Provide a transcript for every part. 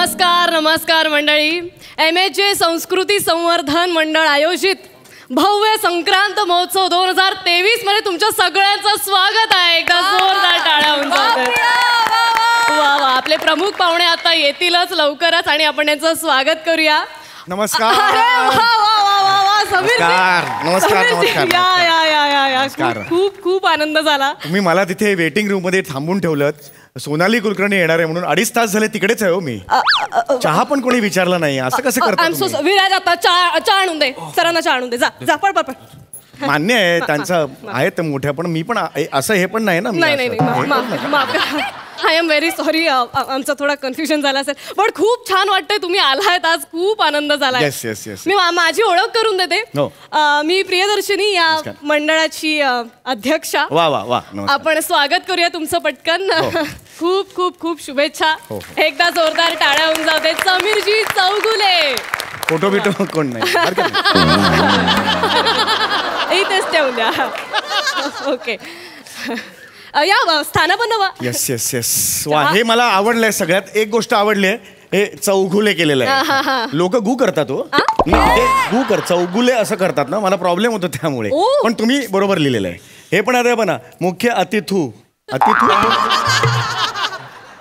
नमस्कार नमस्कार मंडळी. MHJ संस्कृती संवर्धन मंडळ आयोजित भव्य संक्रांत महोत्सव 2023 मध्ये तुमच्या सगळ्यांचं स्वागत आहे. एकदा जोरदार टाळ्या होऊन जातात. वा वा, आपले प्रमुख पाहुणे आता येतीलच लवकरच आणि आपण त्यांचं स्वागत करूया. नमस्कार. समीर नमस्कार. खूप खूप आनंद झाला. तुम्ही मला तिथे वेटिंग रूम मध्ये थांबून ठेवलं. सोनाली कुलकर्णी येणार आहे म्हणून 2.5 तास झाले तिकडेच आहे हो मी. चहा पण कोणी विचारला नाही. असं कसं करता? विराज आता चहा आणून दे. सरांना चहा आणून दे. जा पळ पळ. मान्य आहे त्यांचं आहे ते मोठ्या, पण मी पण असं हे पण नाही ना. नाही आय एम व्हेरी सॉरी. आमचा थोडा कन्फ्युजन झाला असेल, पण खूप छान वाटतंय तुम्ही आलायत आज. खूप आनंद झाला. मी माझी ओळख करून देते. मी प्रियदर्शनी या मंडळाची अध्यक्षा. वा वा वा. आपण स्वागत करूया तुमचं पटकन. खूप खूप खूप शुभेच्छा. एकदा जोरदार टाळ्या होऊन जाऊ दे. समीरजी चौगुले. फोटो बिटो कोण नाही इथेच ठेवून द्या. ओके या स्थानापन्न व्हा. Yes yes yes. वा, हे मला आवडलंय. सगळ्यात एक गोष्ट आवडली आहे, हे चौगुले केलेलं आहे. लोक गु करतात हो. गु कर चौगुले असं करतात ना, मला प्रॉब्लेम होतो त्यामुळे. पण तुम्ही बरोबर लिहिलेलं आहे. हे पण आता बना मुख्य अतिथू.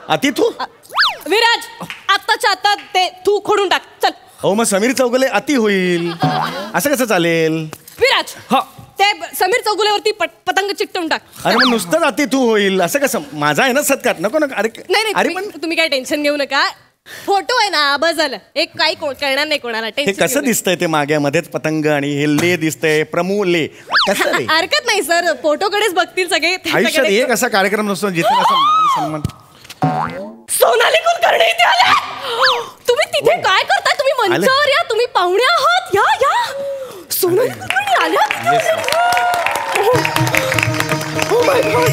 अतिथू विराज आत्ताच्या आता ते तू खोडून टाक. चल. हो, मग समीर चौगुले अति होईल. असं कसं चालेल विराज? हा, ते समीर चौगुलेवरती पतंग चिकटवून टाक. अरे मग नुसतंच अति तू होईल असं कसं? माझा आहे ना सत्कार. नको नको. नाही पण तुम्ही काय टेन्शन घेऊ नका. फोटो आहे ना, बस झालं. एक काही कळणार नाही कोणाला. हे कसं दिसतंय ते मागे मध्येच पतंग आणि हे ले दिसतंय. प्रमूले कसं? हरकत नाही सर, फोटोकडेच बघतील सगळे. आयुष्यात एक असा कार्यक्रम नसतो जिथे असं मान सन्मान. सोनाली कुलकर्णी इथे आल्या. तुम्ही तिथे काय करताय? तुम्ही मंचावर या. तुम्ही पाहुणे आहात. या. सोनाली कुलकर्णी आल्या. Oh my God.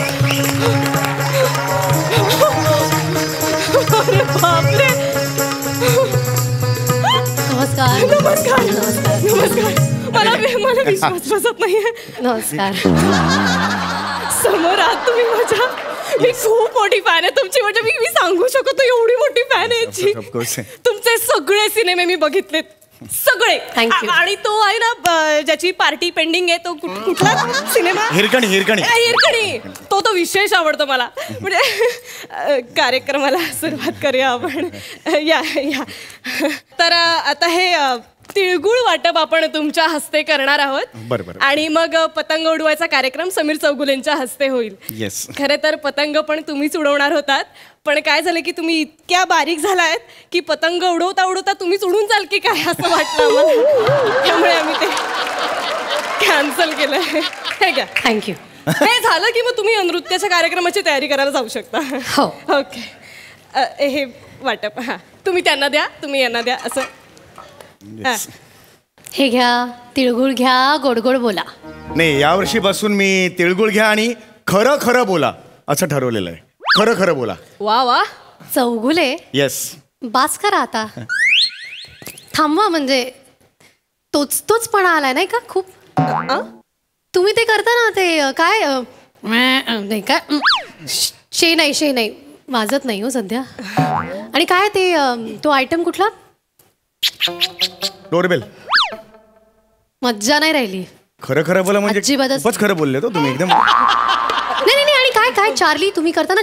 अरे बापरे. नमस्कार. नमस्कार. मला विश्वास बसत नाहीये. नमस्कार. समोर आहात तुम्ही माझ्या. मी खूप मोठी फॅन आहे तुमची. म्हणजे मी सांगू शकतो एवढी मोठी फॅन आहे याची. तुमचे सगळे सिनेमे मी बघितलेत. सगळे. आणि तो आहे ना ज्याची पार्टी पेंडिंग आहे तो कुठला सिनेमा? हिरकणी. तो विशेष आवडतो मला. म्हणजे कार्यक्रमाला सुरुवात करूया आपण. या. तर आता हे तिळगुळ वाटप आपण तुमच्या हस्ते करणार आहोत. बरोबर. आणि मग पतंग उडवायचा कार्यक्रम समीर चौगुलेंच्या हस्ते होईल. येस. खरे तर पतंग पण तुम्हीच उडवणार होतात, पण काय झालं की तुम्ही इतक्या बारीक झालायत की पतंग उडवता तुम्हीच उडून जाल की काय असं वाटलं आम्हाला. त्यामुळे आम्ही ते कॅन्सल केलंय. हे घ्या. थँक्यू. हे झालं की मग तुम्ही नृत्याच्या कार्यक्रमाची तयारी करायला जाऊ शकता. हो. ओके. हे वाटप तुम्ही त्यांना द्या, तुम्ही यांना द्या. असं हे घ्या. तिळगुळ घ्या. गोड गोड बोला. नाही, यावर्षी बसून मी तिळगुळ घ्या आणि खरं खरं बोला असं ठरवलेलं आहे. खरं खरं बोला. वा. चौगुले. येस. बास करा आता. थांबवा. म्हणजे तोच पण आलाय नाही का खूप. तुम्ही ते करता ना ते काय नाही काय शे नाही वाजत नाही हो सध्या. आणि काय ते तो आयटम कुठला? डोरबेल. मज्जा नाही राहिली. खरं खरं बोला म्हणजे खूपच खरं बोलले तो तुम्ही एकदम. नाही आणि काय चार्ली तुम्ही करता ना?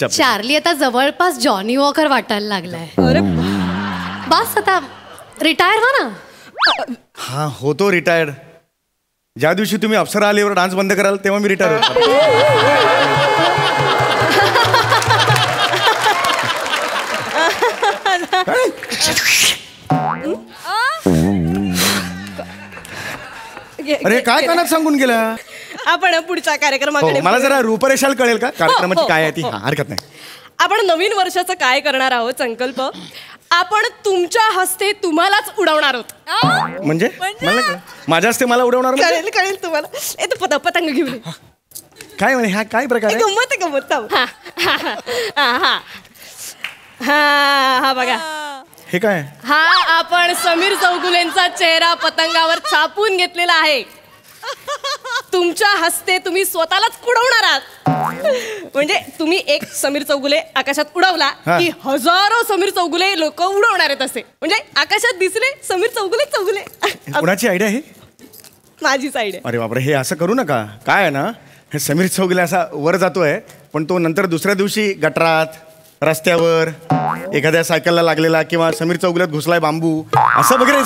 चार्ली आता जवळपास जॉनी वॉकर वाटायला लागलाय. बस आता रिटायर व्हा ना. हा, होतो रिटायर्ड. ज्या दिवशी तुम्ही अप्सरा आलीवर डान्स बंद कराल तेव्हा मी रिटायर होतो. अरे काय कानात सांगून गेला? आपण पुढच्या कार्यक्रमाकडे. मला जरा रूपरेषाल कळेल का कार्यक्रमाची काय आहे ती? हरकत नाही. आपण नवीन वर्षाचं काय करणार आहोत संकल्प. आपण तुमच्या हस्ते तुम्हालाच उडवणार आहोत. म्हणजे माझ्या हस्ते मला उडवणार? कळेल तुम्हाला. पतंग घेऊन काय म्हणे? हा काय प्रकार? गंमत. हा बघा. हे काय? हा आपण समीर चौगुलेंचा चेहरा पतंगावर छापून घेतलेला आहे. तुमच्या हस्ते तुम्ही स्वतःलाच उडवणार आहात. म्हणजे तुम्ही एक समीर चौगुले आकाशात उडवला की हजारो समीर चौगुले लोक उडवणार आहेत असे. म्हणजे आकाशात दिसले समीर चौगुले चौगुले. कुणाची आयडिया आहे? माझीच आयडिया. अरे बापरे, हे असं करू नका. काय आहे ना, हे समीर चौगुले असा वर जातोय पण तो नंतर दुसऱ्या दिवशी गटरात, रस्त्यावर, एखाद्या सायकलला लागलेला किंवा समीर चौगुल्यात घुसलाय बांबू असं वगैरे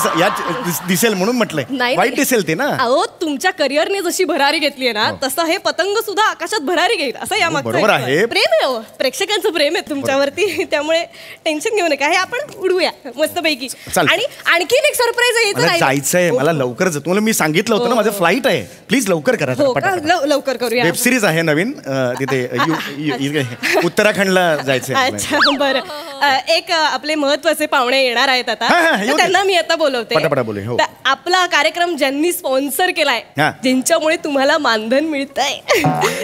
दिसेल म्हणून म्हटलंय. वाईट दिसेल ते ना. अहो, तुमच्या करिअरने जशी भरारी घेतलीये ना तसं हे पतंग सुद्धा आकाशात भरारी घेईल असं या मागचं बरोबर आहे. प्रेम आहे. हो, प्रेक्षकांचं प्रेम आहे तुमच्यावरती. त्यामुळे टेन्शन घेऊ नका. हे आपण उडवूया मस्तपैकी. आणि आणखीन एक सरप्राईज जायचंय मला लवकर. तुम्हाला मी सांगितलं होतं ना माझं फ्लाईट आहे. प्लीज लवकर करा. लवकर करूया. वेब सिरीज आहे नवीन तिथे उत्तराखंडला जायचंय. अच्छा बरं. एक आपले महत्वाचे पाहुणे येणार आहेत आता. त्यांना मी आता बोलवते. आपला कार्यक्रम ज्यांनी स्पॉन्सर केलाय, ज्यांच्यामुळे तुम्हाला मानधन मिळतंय,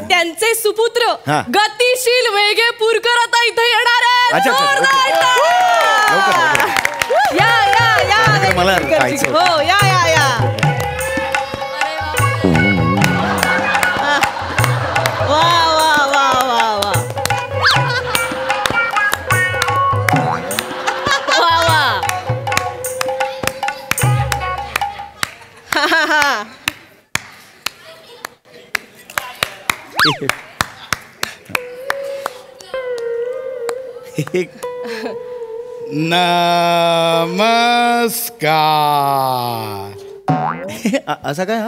त्यांचे सुपुत्र गतिशील वेगेपूरकर आता इथे येणार आहेत. या या या मला हो या या या. वा वा वा वा वा वा वा. नमस्कार. असं काय?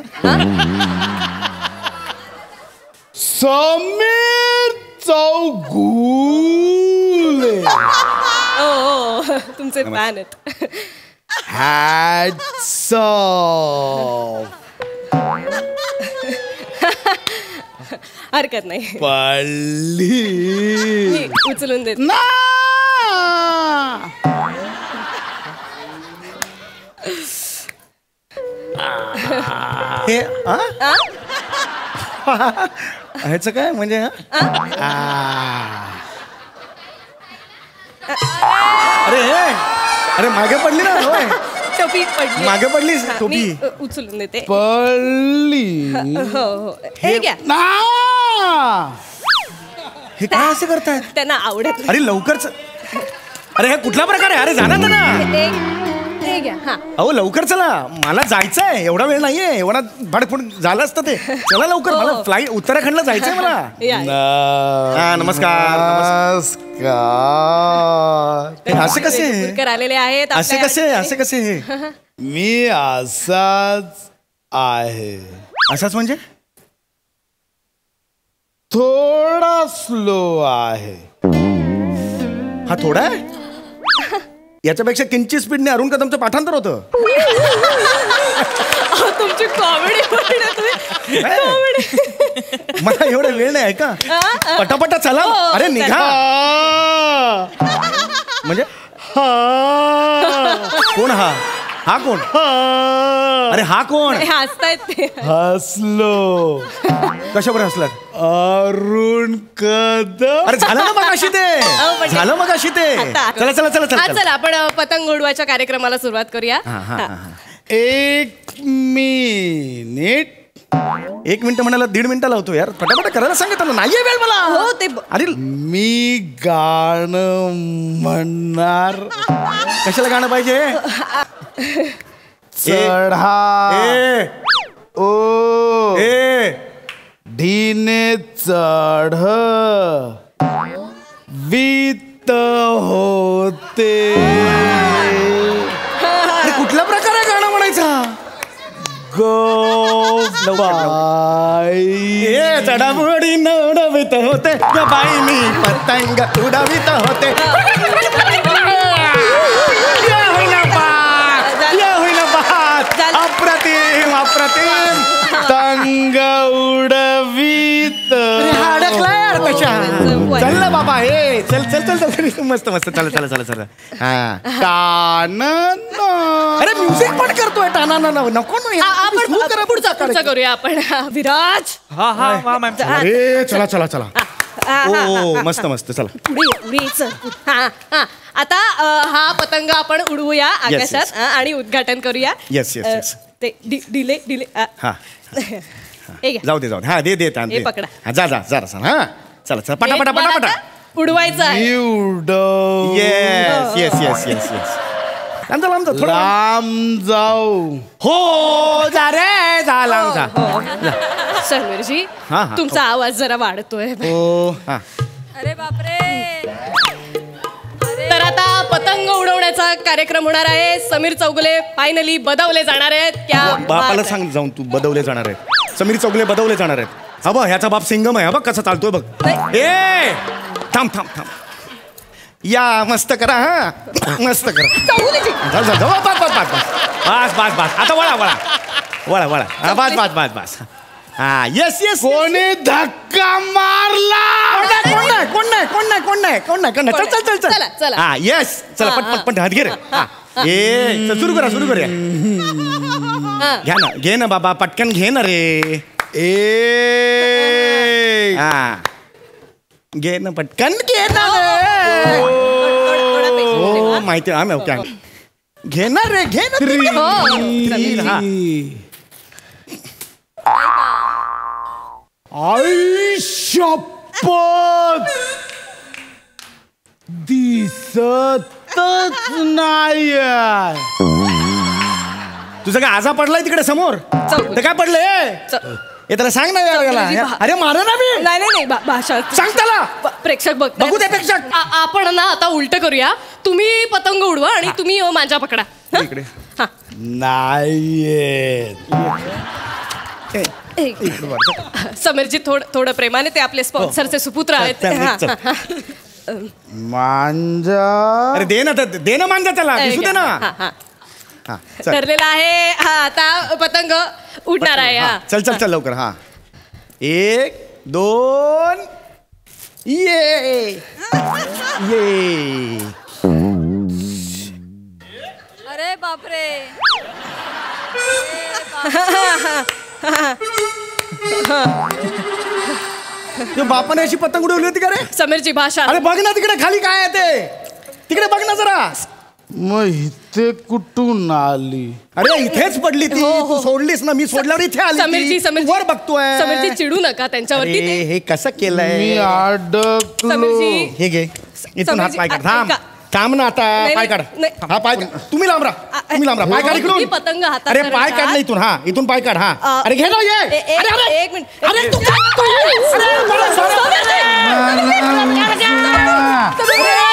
समीर चौगुले. तुमचे फॅन आहेत. Hats off. हरकत नाही. पल्ली मी उचलून देत. ह्याचं काय म्हणजे? अरे अरे मागे पडली ना. टोपी पडली. मागे पडली टोपी. उचलून देते. पल्ली. हो हो. हे घ्या. हे काय असं करताय? त्यांना आवडत. अरे लवकरच. अरे हे कुठला प्रकार आहे? अरे जाणार ना. हे घ्या. हा अहो लवकर चला, मला जायचंय. एवढा वेळ नाहीये. एवढा भाडफोड झालं असतं ते. चला लवकर. मला फ्लाईट उत्तराखंडला जायचंय मला. नमस्कार. नमस्कार. असे कसे आलेले आहेत? असे कसे? असे कसे? मी असाच आहे. असाच म्हणजे? थोडा स्लो आहे. हा थोडा आहे? याच्यापेक्षा किंचित स्पीडने अरुण कदमचं पाठांतर होतं. तुमची कॉमेडी. मला एवढा वेळ नाही आहे का? पटापटा चला. अरे निघा. म्हणजे कोण हा? हा कोण? अरे हा कोण? हसतायत ते. हसलो. कशावर हसलात? अरुण कदम. अरे झालं ना मग अशी ते. झालं मग अशी ते. चला चला चला चला. चला आपण पतंग उडवायच्या कार्यक्रमाला सुरुवात करूया. एक मिनिट. 1 मिनिट म्हणाला 1.5 मिनिटं लावतो यार. पटापट करायला सांगितलं. नाहीये वेळ मला. हो ते. अरे मी गाणं म्हणणार. कशाला गाणं पाहिजे? चढा ओ ढीने चढ वित होते. कुठला प्रकार आहे गाणं म्हणायचा? गोबाई चढामोडी उडवित होते ग बाई मी पतंग उडवित होते. अप्रतिम अप्रतिम. तंग उडवीत. चल ना बाबा. हे चल चल चल चल. मस्त मस्त. चला चला चला चला. अरे म्युझिक पण करतोय. टाना नको आपण पुढचा करूया आपण. विराज. अरे चला चला चला. ओ मस्त मस्त. चला पुढे. आता हा पतंग आपण उडवूया आकाशात आणि उद्घाटन करूया. Yes yes yes. ते डिले. हे घ्या. जाऊ दे हा दे दे हे पकडा. हा जा जा जरा हा चला चला पटापटा हे मला पटापटा आता उडवायचं आहे. Yes yes yes yes yes लांब जा थोडं लांब जाऊ. हो जा रे जा लांब जा समीरजी हा, हा. तुमचा आवाज जरा वाढतोय. हो हा अरे बापरे. तर आता पतंग उडवण्याचा कार्यक्रम होणार आहे. समीर चौगुले फायनली बदवले जाणार आहेत. क्या बापाला बात सांग जाऊन तू बदवले जाणार आहेत. समीर चौगुले बदवले जाणार आहेत. हा बघ ह्याचा बाप सिंगम आहे. हा बघ कसा चालतोय बघ. नाही. ए थांब थांब थांब या मस्त करा हा मस्त करा आहे. चौगुलेजी. बस बस बस बस आता वळा वळा वळा वळा हा बस बस बस बस हा येस येस कोणी धक्का मारला. कोण नाही कोण नाही कोण नाही कोण नाही कोण नाही कोण नाही चल चल चल चला, चला. हा येस चला हा, पट पट हात घे रे हा ए चल सुरू करूया हा. घ्या ना घे ना बाबा पटकन घे ना रे ए हा घे ना पटकन घे ना थोडा पेशंट हो ठेवा. माहिती आहे आम्ही ओके घे ना रे घे ना तू. हो. तीन, हा. आई शपथ दिसतच नाही. तुझं काय आजा पडलाय तिकडे समोर चौगुले. ते काय पडलंय च- हे त्याला सांग ना याला चौगुलेजी, अरे मारा ना मी नाही नाही नाही भाषा सांग त्याला प्रेक्षक बघू दे प्रेक्षक. आपण ना आता उलट करूया. तुम्ही पतंग उडवा आणि तुम्ही मांजा पकडा. हा? इकडे हा. नाहीये. एक समीरजी थोडं प्रेमाने ते आपले स्पॉन्सरचे सुपुत्र आहेत. चल, हा, चल. हा, हा. मांजा अरे दे ना मांजा त्याला दिसू दे ना हा, हा. हा चल ठरलेला आहे. हा आता पतंग उडणार आहे. हा, हा. चल चल चल लवकर हा 1 2 ये ये अरे बापरे. तू बापाने अशी पतंग उडवली होती का रे समीरजी भाषा अरे बघ ना तिकडे खाली काय आहे ते तिकडे बघ ना जरा मग इथे कुठून आली. अरे इथेच पडली ती हो, हो. तू सोडलीस ना मी सोडल्यावर इथे आली समीरजी ती. समीरजी वर बघतोय समीरजी चिडू नका त्यांच्यावरती. अरे, ते हे कसं मी केलंय अडकलो. समीरजी. हे घे इथून हात समीरजी, पाय काढ ऐका. थांब थांब ना आता नाही, पाय काढ नाही. हा पाय तुम्ही लांब राहा तुम्ही लांब राहा पाय काढ तुम्ही इकडून पतंग हातात अरे धरत पाय काढ आहात. ना इथून हा इथून पाय काढ हा अ, अरे घे ना ये अरे अरे एक मिनिट. अरे तू काय करतोय? अरे, मला सोडा. समीरजी. अरे,